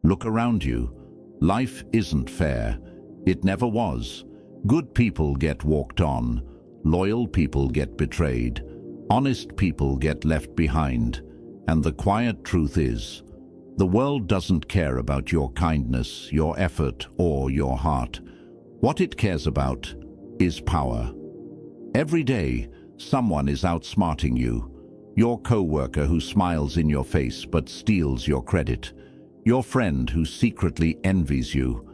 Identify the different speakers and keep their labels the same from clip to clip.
Speaker 1: Look around you. Life isn't fair. It never was. Good people get walked on. Loyal people get betrayed. Honest people get left behind. And the quiet truth is, the world doesn't care about your kindness, your effort, or your heart. What it cares about is power. Every day, someone is outsmarting you. Your co-worker who smiles in your face but steals your credit. Your friend who secretly envies you.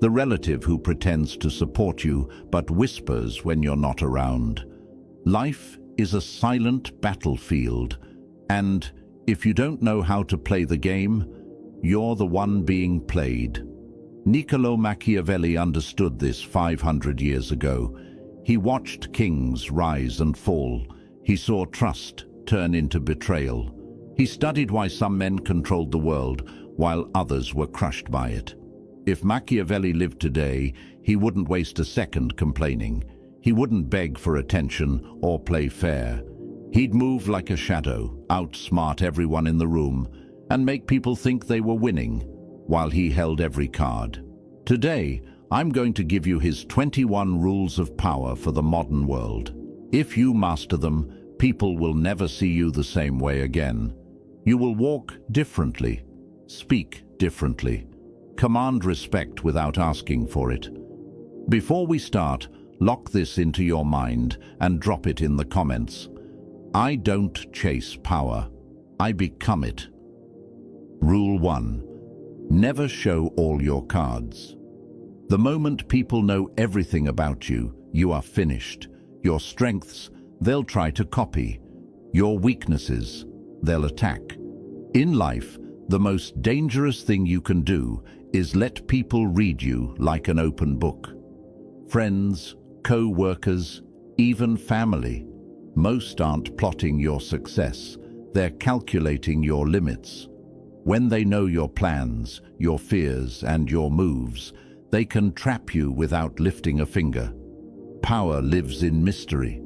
Speaker 1: The relative who pretends to support you but whispers when you're not around. Life is a silent battlefield, and if you don't know how to play the game, you're the one being played. Niccolo Machiavelli understood this 500 years ago. He watched kings rise and fall. He saw trust turn into betrayal. He studied why some men controlled the world while others were crushed by it. If Machiavelli lived today, he wouldn't waste a second complaining. He wouldn't beg for attention or play fair. He'd move like a shadow, outsmart everyone in the room, and make people think they were winning, while he held every card. Today, I'm going to give you his 21 rules of power for the modern world. If you master them, people will never see you the same way again. You will walk differently, speak differently, command respect without asking for it. Before we start, lock this into your mind and drop it in the comments. I don't chase power, I become it. Rule 1. Never show all your cards. The moment people know everything about you, you are finished. Your strengths, they'll try to copy. Your weaknesses, they'll attack. In life, the most dangerous thing you can do is let people read you like an open book. Friends, co-workers, even family. Most aren't plotting your success. They're calculating your limits. When they know your plans, your fears, and your moves, they can trap you without lifting a finger. Power lives in mystery.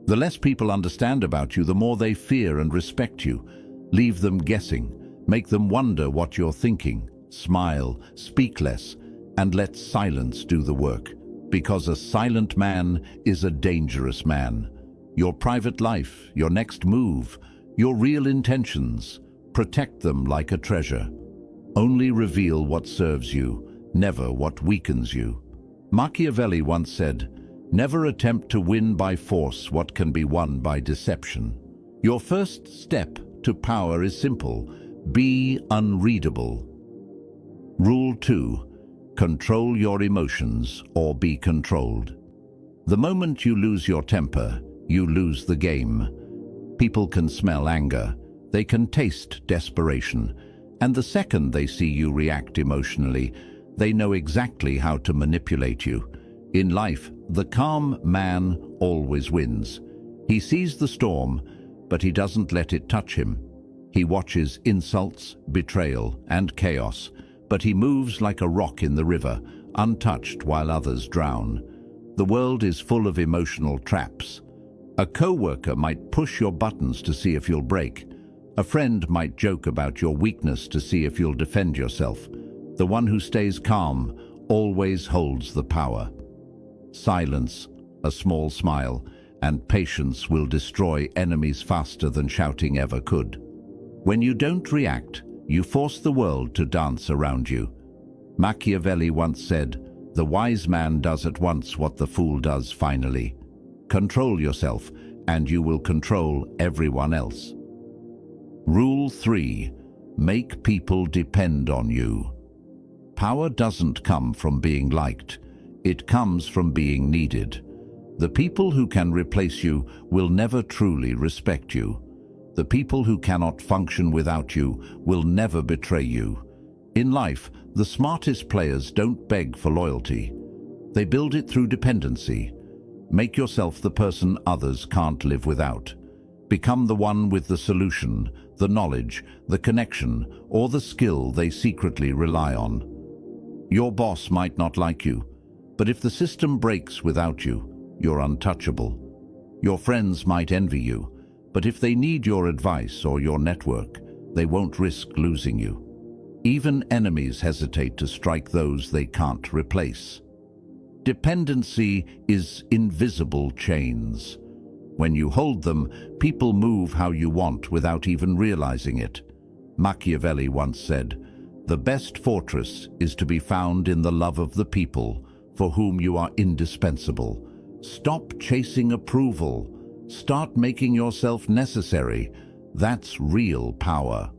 Speaker 1: The less people understand about you, the more they fear and respect you. Leave them guessing. Make them wonder what you're thinking. Smile, speak less, and let silence do the work. Because a silent man is a dangerous man. Your private life, your next move, your real intentions, protect them like a treasure. Only reveal what serves you, never what weakens you. Machiavelli once said, "Never attempt to win by force what can be won by deception." Your first step to power is simple. Be unreadable. Rule 2. Control your emotions or be controlled. The moment you lose your temper, you lose the game. People can smell anger. They can taste desperation. And the second they see you react emotionally, they know exactly how to manipulate you. In life, the calm man always wins. He sees the storm, but he doesn't let it touch him. He watches insults, betrayal, and chaos, but he moves like a rock in the river, untouched while others drown. The world is full of emotional traps. A co-worker might push your buttons to see if you'll break. A friend might joke about your weakness to see if you'll defend yourself. The one who stays calm always holds the power. Silence, a small smile, and patience will destroy enemies faster than shouting ever could. When you don't react, you force the world to dance around you. Machiavelli once said, "The wise man does at once what the fool does finally." Control yourself, and you will control everyone else. Rule 3. Make people depend on you. Power doesn't come from being liked. It comes from being needed. The people who can replace you will never truly respect you. The people who cannot function without you will never betray you. In life, the smartest players don't beg for loyalty. They build it through dependency. Make yourself the person others can't live without. Become the one with the solution, the knowledge, the connection, or the skill they secretly rely on. Your boss might not like you, but if the system breaks without you, you're untouchable. Your friends might envy you, but if they need your advice or your network, they won't risk losing you. Even enemies hesitate to strike those they can't replace. Dependency is invisible chains. When you hold them, people move how you want without even realizing it. Machiavelli once said, "The best fortress is to be found in the love of the people for whom you are indispensable." Stop chasing approval. Start making yourself necessary. That's real power.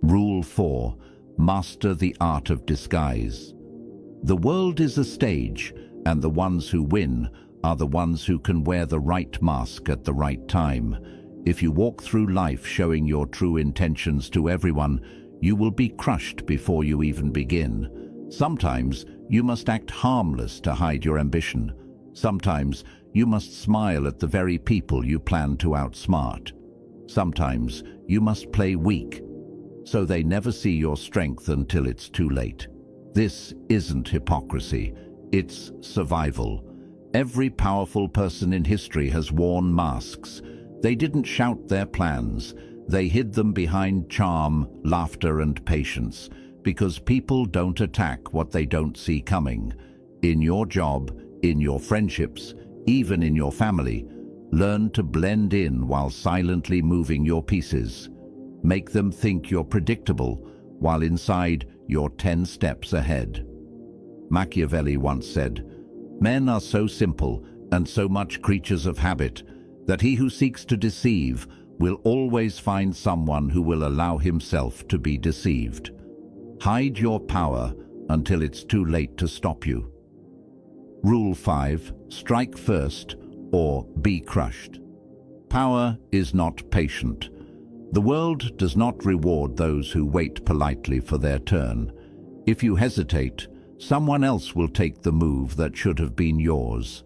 Speaker 1: Rule 4. Master the art of disguise. The world is a stage, and the ones who win are the ones who can wear the right mask at the right time. If you walk through life showing your true intentions to everyone, you will be crushed before you even begin. Sometimes you must act harmless to hide your ambition. Sometimes you must smile at the very people you plan to outsmart. Sometimes you must play weak, so they never see your strength until it's too late. This isn't hypocrisy, it's survival. Every powerful person in history has worn masks. They didn't shout their plans. They hid them behind charm, laughter, and patience, because people don't attack what they don't see coming. In your job, in your friendships, even in your family, learn to blend in while silently moving your pieces. Make them think you're predictable, while inside you're 10 steps ahead. Machiavelli once said, "Men are so simple and so much creatures of habit that he who seeks to deceive will always find someone who will allow himself to be deceived." Hide your power until it's too late to stop you. Rule 5. Strike first or be crushed. Power is not patient. The world does not reward those who wait politely for their turn. If you hesitate, someone else will take the move that should have been yours.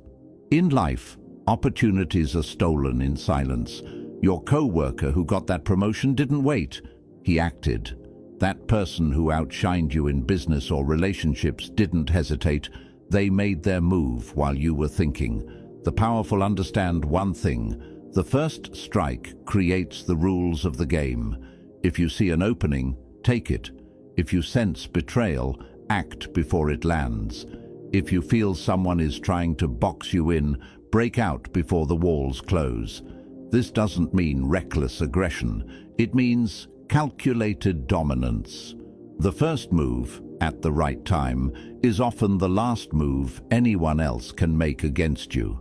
Speaker 1: In life, opportunities are stolen in silence. Your co-worker who got that promotion didn't wait. He acted. That person who outshined you in business or relationships didn't hesitate. They made their move while you were thinking. The powerful understand one thing: the first strike creates the rules of the game. If you see an opening, take it. If you sense betrayal, act before it lands. If you feel someone is trying to box you in, break out before the walls close. This doesn't mean reckless aggression. It means calculated dominance. The first move, at the right time, is often the last move anyone else can make against you.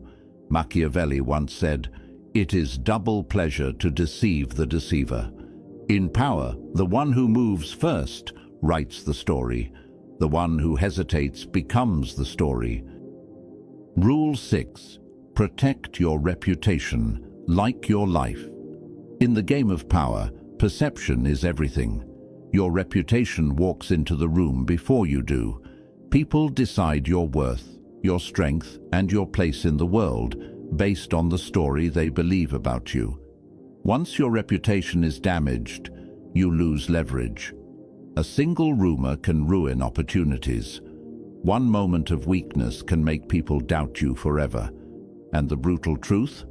Speaker 1: Machiavelli once said, "It is double pleasure to deceive the deceiver." In power, the one who moves first writes the story. The one who hesitates becomes the story. Rule 6. Protect your reputation, like your life. In the game of power, perception is everything. Your reputation walks into the room before you do. People decide your worth, your strength, and your place in the world based on the story they believe about you. Once your reputation is damaged, you lose leverage. A single rumor can ruin opportunities. One moment of weakness can make people doubt you forever. And the brutal truth?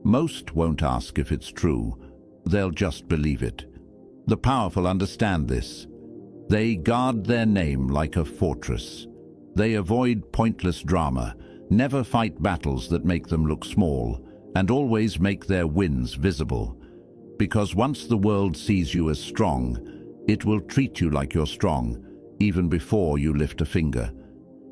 Speaker 1: Most won't ask if it's true. They'll just believe it. The powerful understand this. They guard their name like a fortress. They avoid pointless drama, never fight battles that make them look small, and always make their wins visible. Because once the world sees you as strong, it will treat you like you're strong, even before you lift a finger.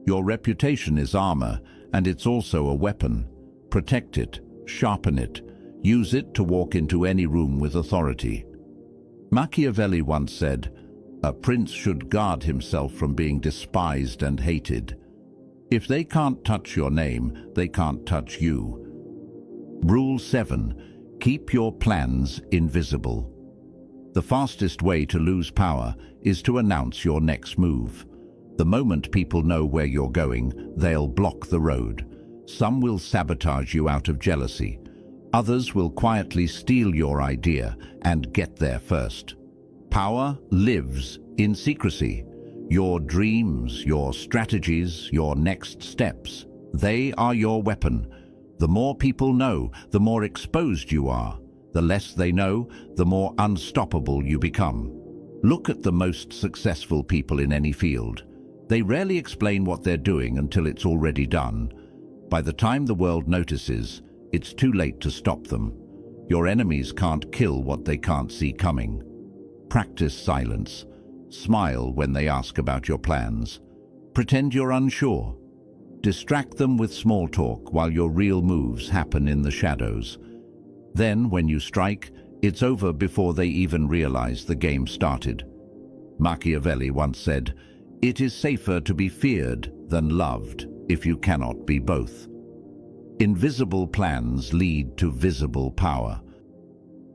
Speaker 1: Your reputation is armor, and it's also a weapon. Protect it, sharpen it, use it to walk into any room with authority. Machiavelli once said, "A prince should guard himself from being despised and hated." If they can't touch your name, they can't touch you. Rule 7. Keep your plans invisible. The fastest way to lose power is to announce your next move. The moment people know where you're going, they'll block the road. Some will sabotage you out of jealousy. Others will quietly steal your idea and get there first. Power lives in secrecy. Your dreams, your strategies, your next steps, they are your weapon. The more people know, the more exposed you are. The less they know, the more unstoppable you become. Look at the most successful people in any field. They rarely explain what they're doing until it's already done. By the time the world notices, it's too late to stop them. Your enemies can't kill what they can't see coming. Practice silence. Smile when they ask about your plans. Pretend you're unsure. Distract them with small talk while your real moves happen in the shadows. Then, when you strike, it's over before they even realize the game started. Machiavelli once said, "It is safer to be feared than loved if you cannot be both." Invisible plans lead to visible power.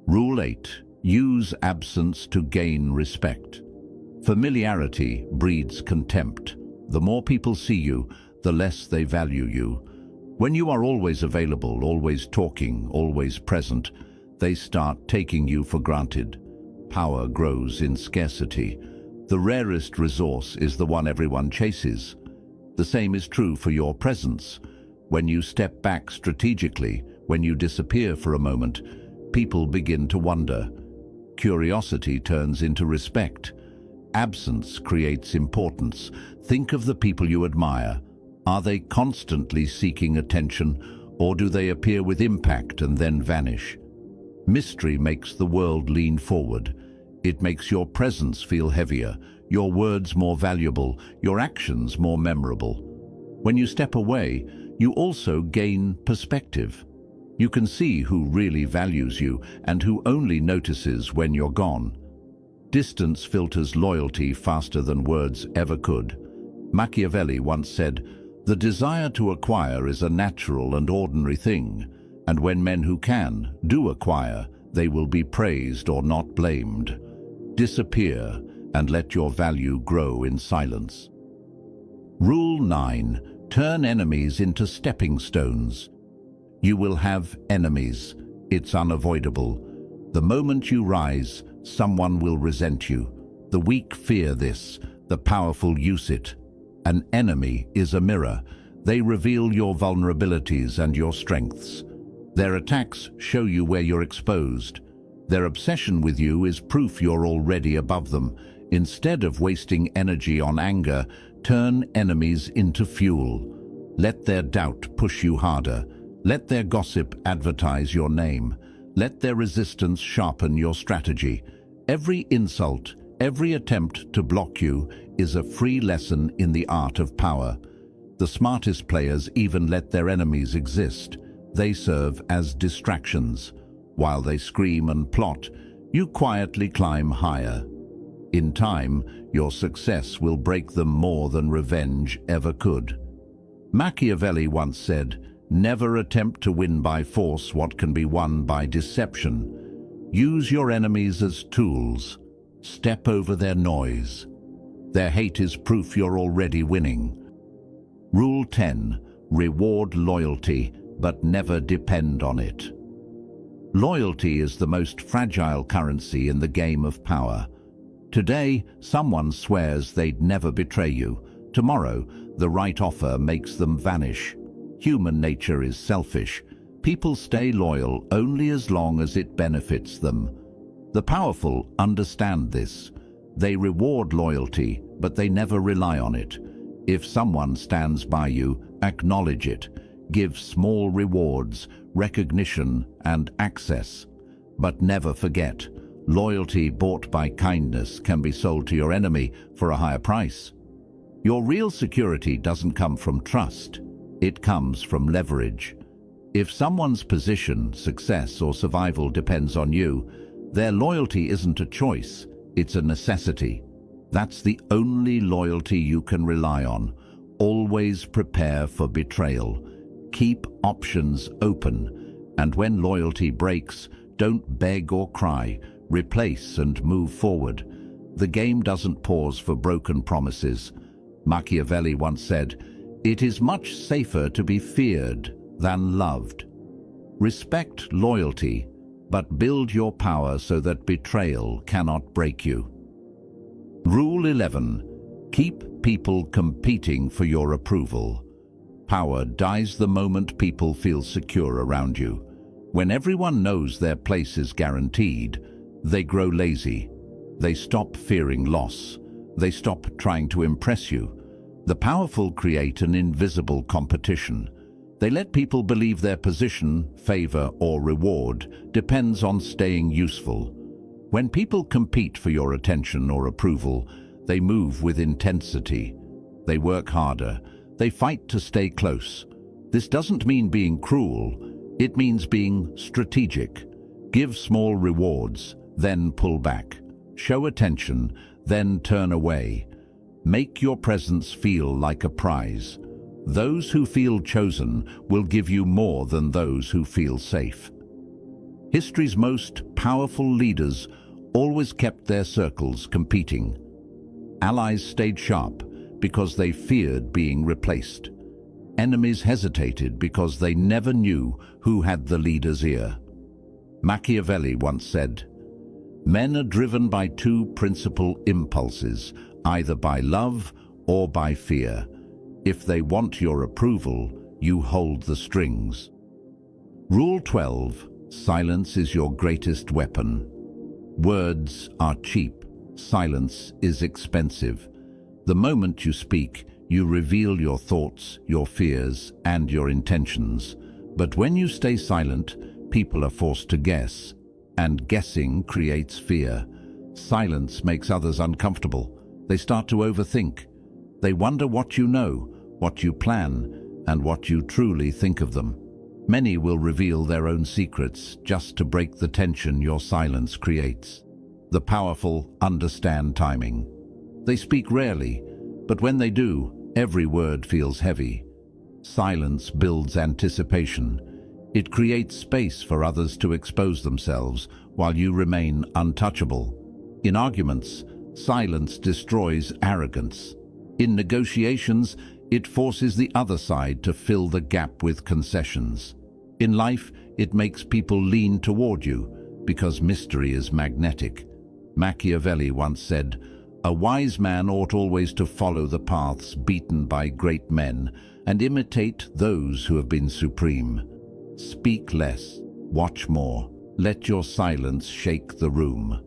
Speaker 1: Rule 8. Use absence to gain respect. Familiarity breeds contempt. The more people see you, the less they value you. When you are always available, always talking, always present, they start taking you for granted. Power grows in scarcity. The rarest resource is the one everyone chases. The same is true for your presence. When you step back strategically, when you disappear for a moment, people begin to wonder. Curiosity turns into respect. Absence creates importance. Think of the people you admire. Are they constantly seeking attention, or do they appear with impact and then vanish? Mystery makes the world lean forward. It makes your presence feel heavier, your words more valuable, your actions more memorable. When you step away, you also gain perspective. You can see who really values you and who only notices when you're gone. Distance filters loyalty faster than words ever could. Machiavelli once said, "The desire to acquire is a natural and ordinary thing, and when men who can do acquire, they will be praised or not blamed. Disappear and let your value grow in silence." Rule 9. Turn enemies into stepping stones. You will have enemies. It's unavoidable. The moment you rise, someone will resent you. The weak fear this, the powerful use it. An enemy is a mirror. They reveal your vulnerabilities and your strengths. Their attacks show you where you're exposed. Their obsession with you is proof you're already above them. Instead of wasting energy on anger, turn enemies into fuel. Let their doubt push you harder. Let their gossip advertise your name. Let their resistance sharpen your strategy. Every insult, every attempt to block you is a free lesson in the art of power. The smartest players even let their enemies exist. They serve as distractions. While they scream and plot, you quietly climb higher. In time, your success will break them more than revenge ever could. Machiavelli once said, "Never attempt to win by force what can be won by deception. Use your enemies as tools. Step over their noise. Their hate is proof you're already winning." Rule 10. Reward loyalty, but never depend on it. Loyalty is the most fragile currency in the game of power. Today, someone swears they'd never betray you. Tomorrow, the right offer makes them vanish. Human nature is selfish. People stay loyal only as long as it benefits them. The powerful understand this. They reward loyalty, but they never rely on it. If someone stands by you, acknowledge it. Give small rewards, recognition, and access. But never forget, loyalty bought by kindness can be sold to your enemy for a higher price. Your real security doesn't come from trust. It comes from leverage. If someone's position, success, or survival depends on you, their loyalty isn't a choice, it's a necessity. That's the only loyalty you can rely on. Always prepare for betrayal. Keep options open. And when loyalty breaks, don't beg or cry. Replace and move forward. The game doesn't pause for broken promises. Machiavelli once said, "It is much safer to be feared than loved." Respect loyalty, but build your power so that betrayal cannot break you. Rule 11. Keep people competing for your approval. Power dies the moment people feel secure around you. When everyone knows their place is guaranteed, they grow lazy. They stop fearing loss. They stop trying to impress you. The powerful create an invisible competition. They let people believe their position, favor, or reward depends on staying useful. When people compete for your attention or approval, they move with intensity. They work harder. They fight to stay close. This doesn't mean being cruel. It means being strategic. Give small rewards, then pull back. Show attention, then turn away. Make your presence feel like a prize. Those who feel chosen will give you more than those who feel safe. History's most powerful leaders always kept their circles competing. Allies stayed sharp because they feared being replaced. Enemies hesitated because they never knew who had the leader's ear. Machiavelli once said, "Men are driven by two principal impulses, either by love or by fear. If they want your approval, you hold the strings." Rule 12. Silence is your greatest weapon. Words are cheap. Silence is expensive. The moment you speak, you reveal your thoughts, your fears, and your intentions. But when you stay silent, people are forced to guess, and guessing creates fear. Silence makes others uncomfortable. They start to overthink. They wonder what you know, what you plan, and what you truly think of them. Many will reveal their own secrets just to break the tension your silence creates. The powerful understand timing. They speak rarely, but when they do, every word feels heavy. Silence builds anticipation. It creates space for others to expose themselves while you remain untouchable. In arguments, silence destroys arrogance. In negotiations, it forces the other side to fill the gap with concessions. In life, it makes people lean toward you because mystery is magnetic. Machiavelli once said, "A wise man ought always to follow the paths beaten by great men and imitate those who have been supreme." Speak less, watch more. Let your silence shake the room.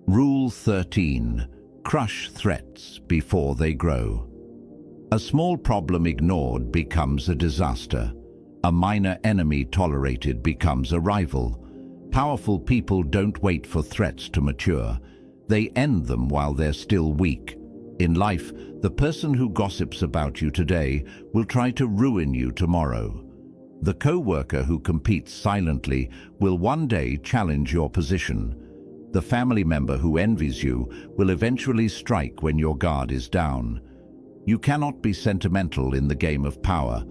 Speaker 1: Rule 13. Crush threats before they grow. A small problem ignored becomes a disaster. A minor enemy tolerated becomes a rival. Powerful people don't wait for threats to mature. They end them while they're still weak. In life, the person who gossips about you today will try to ruin you tomorrow. The co-worker who competes silently will one day challenge your position. The family member who envies you will eventually strike when your guard is down. You cannot be sentimental in the game of power.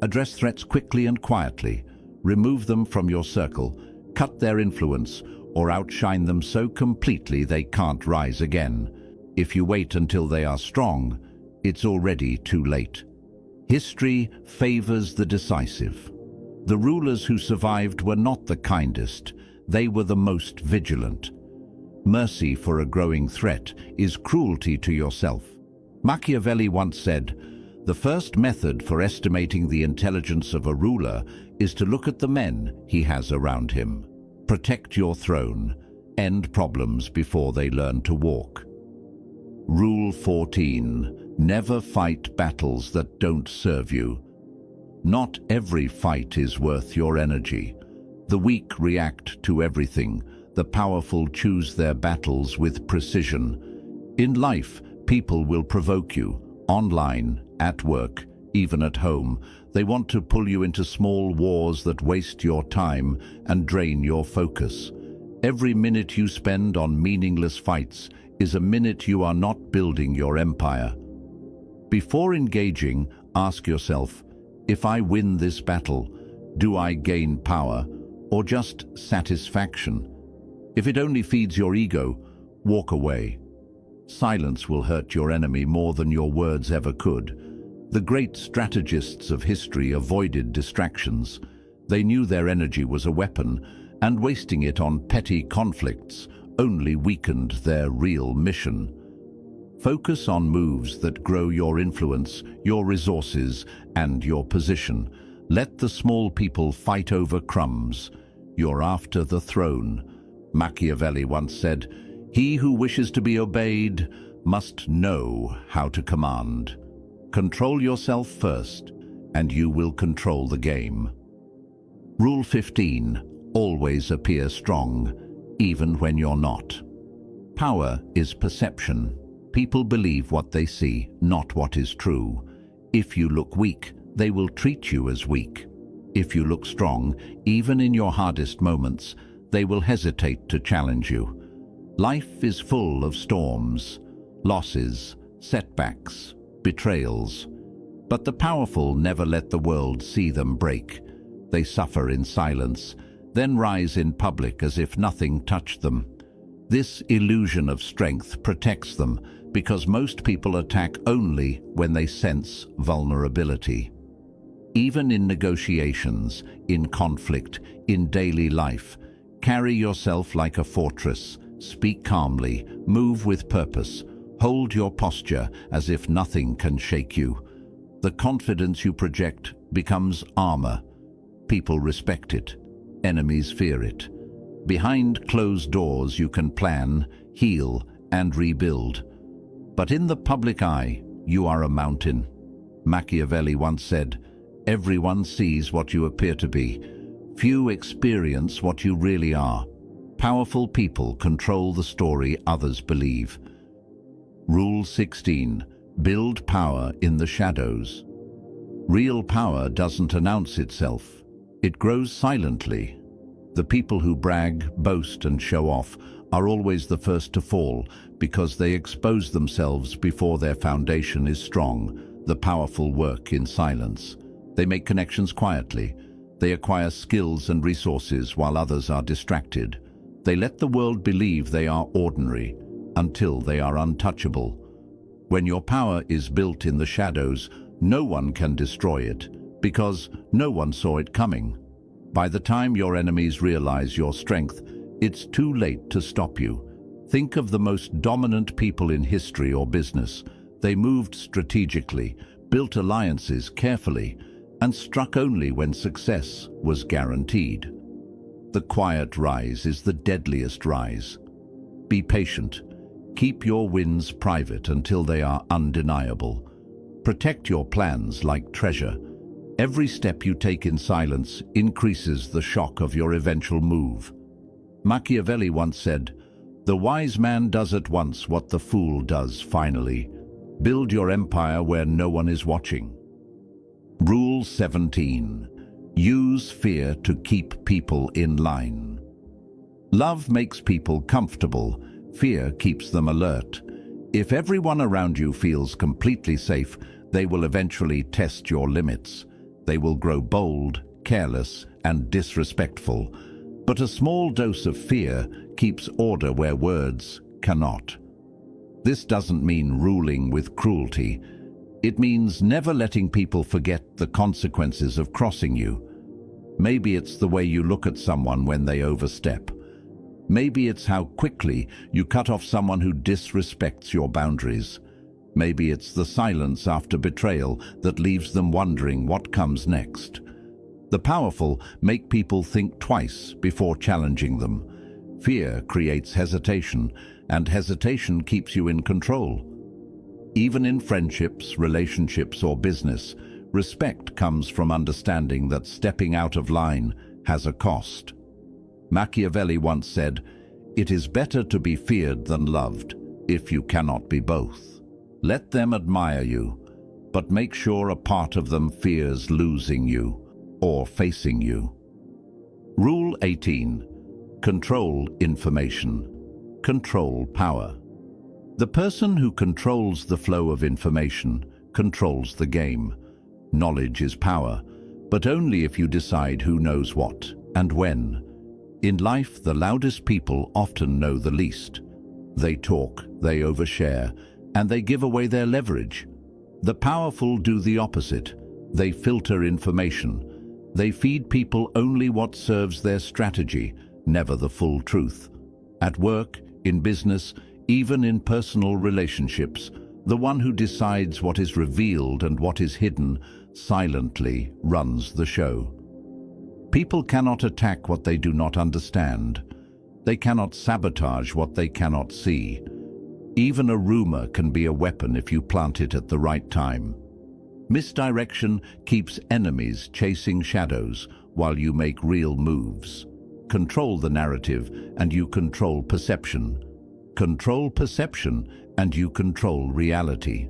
Speaker 1: Address threats quickly and quietly. Remove them from your circle, cut their influence, or outshine them so completely they can't rise again. If you wait until they are strong, it's already too late. History favors the decisive. The rulers who survived were not the kindest. They were the most vigilant. Mercy for a growing threat is cruelty to yourself. Machiavelli once said, "The first method for estimating the intelligence of a ruler is to look at the men he has around him. Protect your throne. End problems before they learn to walk." Rule 14. Never fight battles that don't serve you. Not every fight is worth your energy. The weak react to everything. The powerful choose their battles with precision. In life, people will provoke you. Online, at work, even at home. They want to pull you into small wars that waste your time and drain your focus. Every minute you spend on meaningless fights is a minute you are not building your empire. Before engaging, ask yourself, if I win this battle, do I gain power or just satisfaction? If it only feeds your ego, walk away. Silence will hurt your enemy more than your words ever could. The great strategists of history avoided distractions. They knew their energy was a weapon, and wasting it on petty conflicts only weakened their real mission. Focus on moves that grow your influence, your resources, and your position. Let the small people fight over crumbs. You're after the throne. Machiavelli once said, He who wishes to be obeyed must know how to command. Control yourself first, and you will control the game. Rule 15. Always appear strong, even when you're not. Power is perception. People believe what they see, not what is true. If you look weak, they will treat you as weak. If you look strong, even in your hardest moments, they will hesitate to challenge you. Life is full of storms, losses, setbacks, betrayals. But the powerful never let the world see them break. They suffer in silence, then rise in public as if nothing touched them. This illusion of strength protects them because most people attack only when they sense vulnerability. Even in negotiations, in conflict, in daily life, carry yourself like a fortress, speak calmly, move with purpose, hold your posture as if nothing can shake you. The confidence you project becomes armor. People respect it. Enemies fear it. Behind closed doors you can plan, heal, and rebuild. But in the public eye, you are a mountain. Machiavelli once said, "Everyone sees what you appear to be. Few experience what you really are." Powerful people control the story others believe. Rule 16. Build power in the shadows. Real power doesn't announce itself. It grows silently. The people who brag, boast, and show off are always the first to fall because they expose themselves before their foundation is strong. The powerful work in silence. They make connections quietly. They acquire skills and resources while others are distracted. They let the world believe they are ordinary until they are untouchable. When your power is built in the shadows, no one can destroy it because no one saw it coming. By the time your enemies realize your strength, it's too late to stop you. Think of the most dominant people in history or business. They moved strategically, built alliances carefully, and struck only when success was guaranteed. The quiet rise is the deadliest rise. Be patient. Keep your wins private until they are undeniable. Protect your plans like treasure. Every step you take in silence increases the shock of your eventual move. Machiavelli once said, "The wise man does at once what the fool does finally. Build your empire where no one is watching." Rule 17. Use fear to keep people in line. Love makes people comfortable. Fear keeps them alert. If everyone around you feels completely safe, they will eventually test your limits. They will grow bold, careless, and disrespectful. But a small dose of fear keeps order where words cannot. This doesn't mean ruling with cruelty. It means never letting people forget the consequences of crossing you. Maybe it's the way you look at someone when they overstep. Maybe it's how quickly you cut off someone who disrespects your boundaries. Maybe it's the silence after betrayal that leaves them wondering what comes next. The powerful make people think twice before challenging them. Fear creates hesitation, and hesitation keeps you in control. Even in friendships, relationships, or business, respect comes from understanding that stepping out of line has a cost. Machiavelli once said, "It is better to be feared than loved, if you cannot be both." Let them admire you, but make sure a part of them fears losing you or facing you. Rule 18. Control information. Control power. The person who controls the flow of information controls the game. Knowledge is power, but only if you decide who knows what and when. In life, the loudest people often know the least. They talk, they overshare, and they give away their leverage. The powerful do the opposite. They filter information. They feed people only what serves their strategy, never the full truth. At work, in business, even in personal relationships, the one who decides what is revealed and what is hidden silently runs the show. People cannot attack what they do not understand. They cannot sabotage what they cannot see. Even a rumor can be a weapon if you plant it at the right time. Misdirection keeps enemies chasing shadows while you make real moves. Control the narrative and you control perception. Control perception and you control reality.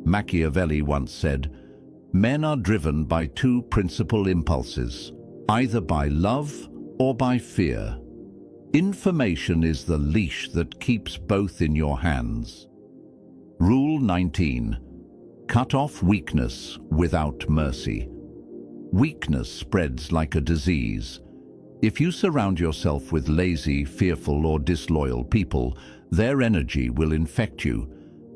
Speaker 1: Machiavelli once said, "Men are driven by two principal impulses, either by love or by fear. Information is the leash that keeps both in your hands." Rule 19. Cut off weakness without mercy. Weakness spreads like a disease. If you surround yourself with lazy, fearful, or disloyal people, their energy will infect you.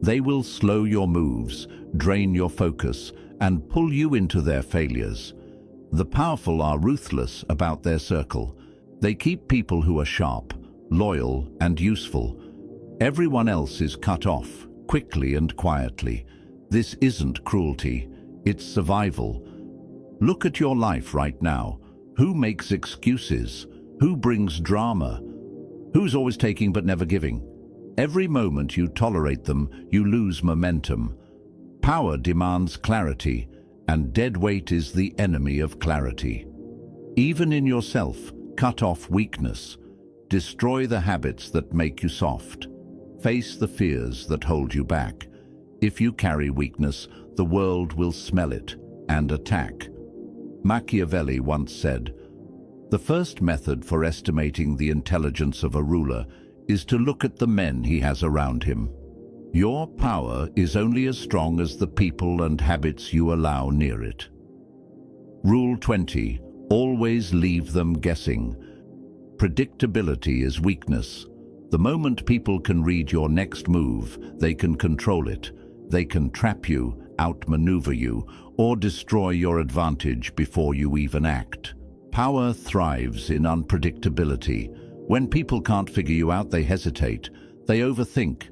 Speaker 1: They will slow your moves, drain your focus, and pull you into their failures. The powerful are ruthless about their circle. They keep people who are sharp, loyal, and useful. Everyone else is cut off, quickly and quietly. This isn't cruelty, it's survival. Look at your life right now. Who makes excuses? Who brings drama? Who's always taking but never giving? Every moment you tolerate them, you lose momentum. Power demands clarity, and dead weight is the enemy of clarity. Even in yourself, cut off weakness. Destroy the habits that make you soft. Face the fears that hold you back. If you carry weakness, the world will smell it and attack. Machiavelli once said, "The first method for estimating the intelligence of a ruler is to look at the men he has around him." Your power is only as strong as the people and habits you allow near it. Rule 20. Always leave them guessing. Predictability is weakness. The moment people can read your next move, they can control it. They can trap you, outmaneuver you, or destroy your advantage before you even act. Power thrives in unpredictability. When people can't figure you out, they hesitate. They overthink.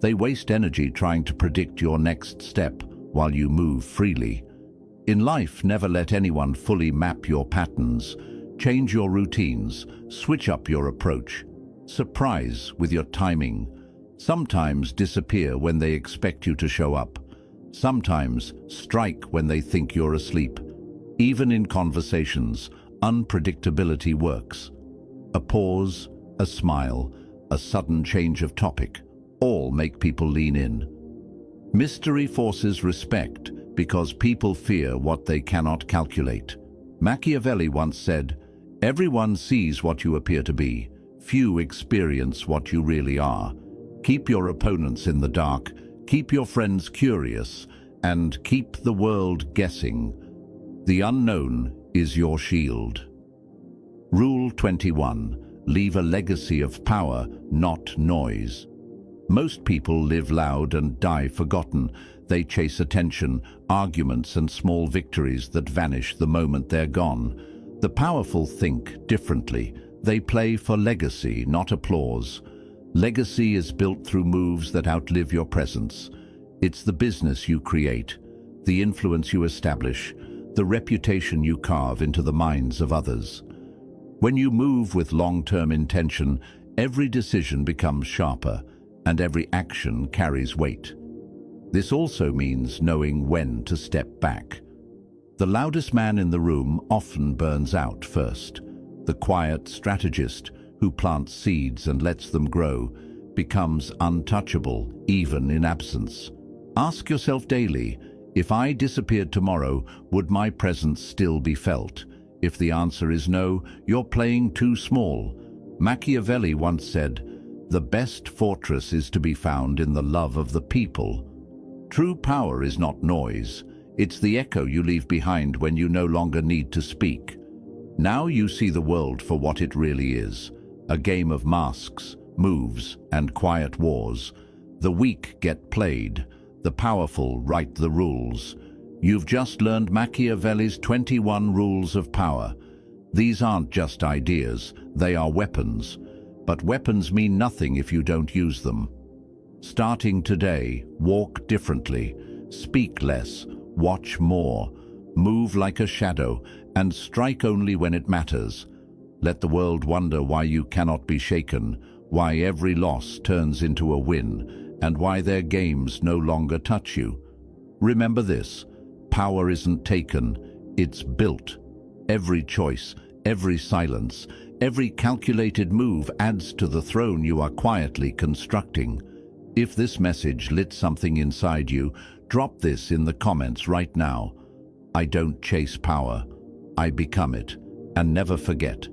Speaker 1: They waste energy trying to predict your next step while you move freely. In life, never let anyone fully map your patterns. Change your routines. Switch up your approach. Surprise with your timing. Sometimes disappear when they expect you to show up. Sometimes strike when they think you're asleep. Even in conversations, unpredictability works. A pause, a smile, a sudden change of topic, all make people lean in. Mystery forces respect because people fear what they cannot calculate. Machiavelli once said, "Everyone sees what you appear to be. Few experience what you really are." Keep your opponents in the dark, keep your friends curious, and keep the world guessing. The unknown is your shield. Rule 21. Leave a legacy of power, not noise. Most people live loud and die forgotten. They chase attention, arguments, and small victories that vanish the moment they're gone. The powerful think differently. They play for legacy, not applause. Legacy is built through moves that outlive your presence. It's the business you create, the influence you establish, the reputation you carve into the minds of others. When you move with long-term intention, every decision becomes sharper, and every action carries weight. This also means knowing when to step back. The loudest man in the room often burns out first. The quiet strategist, who plants seeds and lets them grow, becomes untouchable even in absence. Ask yourself daily, if I disappeared tomorrow, would my presence still be felt? If the answer is no, you're playing too small. Machiavelli once said, "The best fortress is to be found in the love of the people." True power is not noise. It's the echo you leave behind when you no longer need to speak. Now you see the world for what it really is. A game of masks, moves, and quiet wars. The weak get played. The powerful write the rules. You've just learned Machiavelli's 21 rules of power. These aren't just ideas, they are weapons. But weapons mean nothing if you don't use them. Starting today, walk differently, speak less, watch more, move like a shadow, and strike only when it matters. Let the world wonder why you cannot be shaken, why every loss turns into a win, and why their games no longer touch you. Remember this: power isn't taken, it's built. Every choice, every silence, every calculated move adds to the throne you are quietly constructing. If this message lit something inside you, drop this in the comments right now. I don't chase power, I become it. And never forget,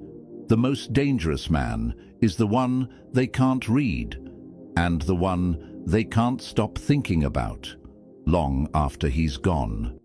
Speaker 1: the most dangerous man is the one they can't read, and the one they can't stop thinking about, long after he's gone.